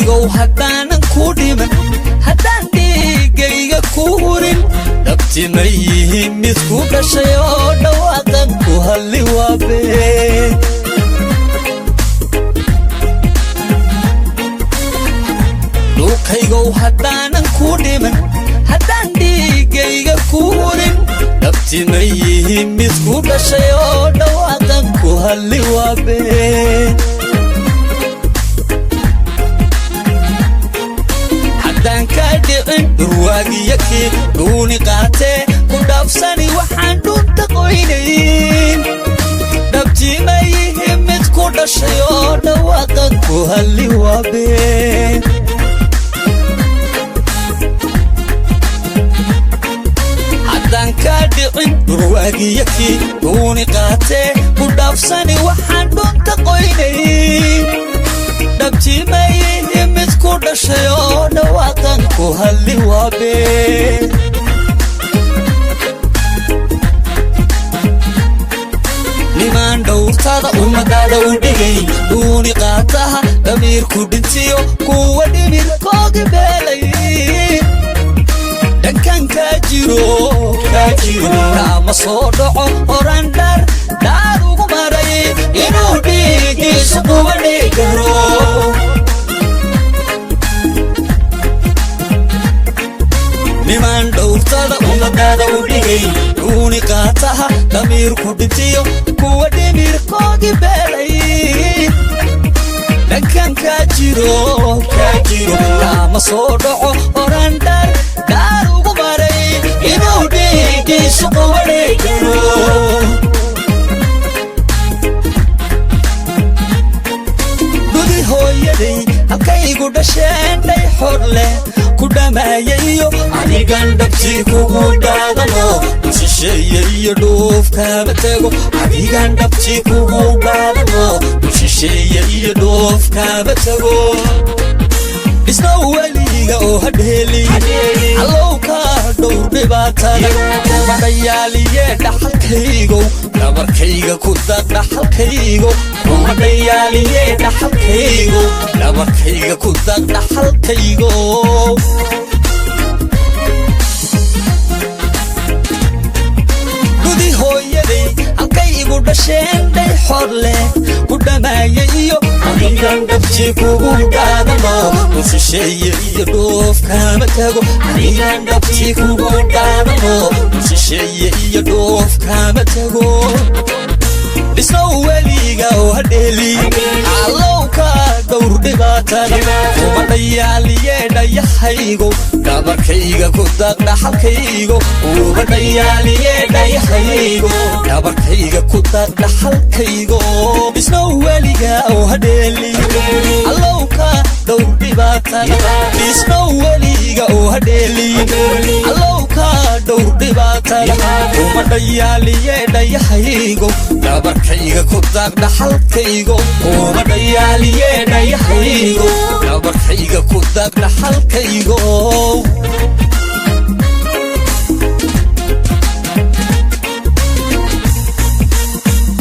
dhulkaygow haddaanan ku dhiman haddaan dhiigayga ku hurin dhabti ma yihiin mid ku dhashay oo dhawaaqan ku hadli waa been dhulkaygow haddaanan ku dhiman haddaan dhiigayga ku hurin dhabti ma yihiin mid ku dhashay oo dhawaaqan ku hadli waa been haddaan ka dhicin dhurwaagiyakii dhuuni qaatee ku dhaafsani waxaan dhunta qoynayn dhabti ma yihiin mid ku dhashay oo dhawaaqan ku hadli waa been ka dhicin dhurwaagiyakii dhuuni qaatee ku dhaafsani waxaan dhunta qoynayn dhabti ma yihiin mid ku dhashay oo dhawaaqan ku hadli waa been nimaan dhowrtada ummadaada u dhigay dhuuni qaataha damiirku dhintiyo kuwa dhimirkoogi beelay dhankan kaa jiro kaama soo dhaco oran dhaar ugu maray inuu dhiigiisu kuwa dhigaro nimaan dhowrtada ummadaada u dhigay dhuuni qaataha damiirku dhintiyo kuwa dhimirkoogi beelay dhankan kaa jiro kaama soo dhaco oran dhaar ugu maray inuu dhiigiisu kuwa dhigaro gudi hooyaday halkaygu dhasheen dhay xor leh ku dhamaayayo adigan dhabti kugu dhaadano shisheeye iyo dhoof kaama tego adigan dhabti kugu dhaadano shisheeye iyo dhoof kaama tego isna weliga oo hadheeli allow kaa dhowr dhibaatada umadhayaaliye dhaxalkaygow dhabarkayga ku dad dhaxalkaygo umadhayaaliye dhaxalkaygo dhabarkayga ku dad dhaxalkaygo gudi hooyaday halkaygu dhasheen dhay xor leh ku dhamaayayo adigan dhabti kugu dhaadano shisheeye iyo dhoof kaama tago adigan dhabti kugu dhaadano shisheeye iyo dhoof kaama tago isna weliga oo hadheeli allow kaa dhowr dhibaatada umadhayaaliye dhayahaygo dhabarkayga ku dad dhaxalkaygo umadhayaaliye dhayahaygo dhabarkayga ku dad dhaxalkaygo isna weliga oo hadheeli allow kaa dhowr dhibaatada isna weliga oo hadheeli allow kaa dhowr dhibaatada umadhayaaliye dhayahaygo dhabarkayga ku dad dhaxalkaygo umadhayaaliye dhayahaygo dhabarkayga ku dad dhaxalkaygo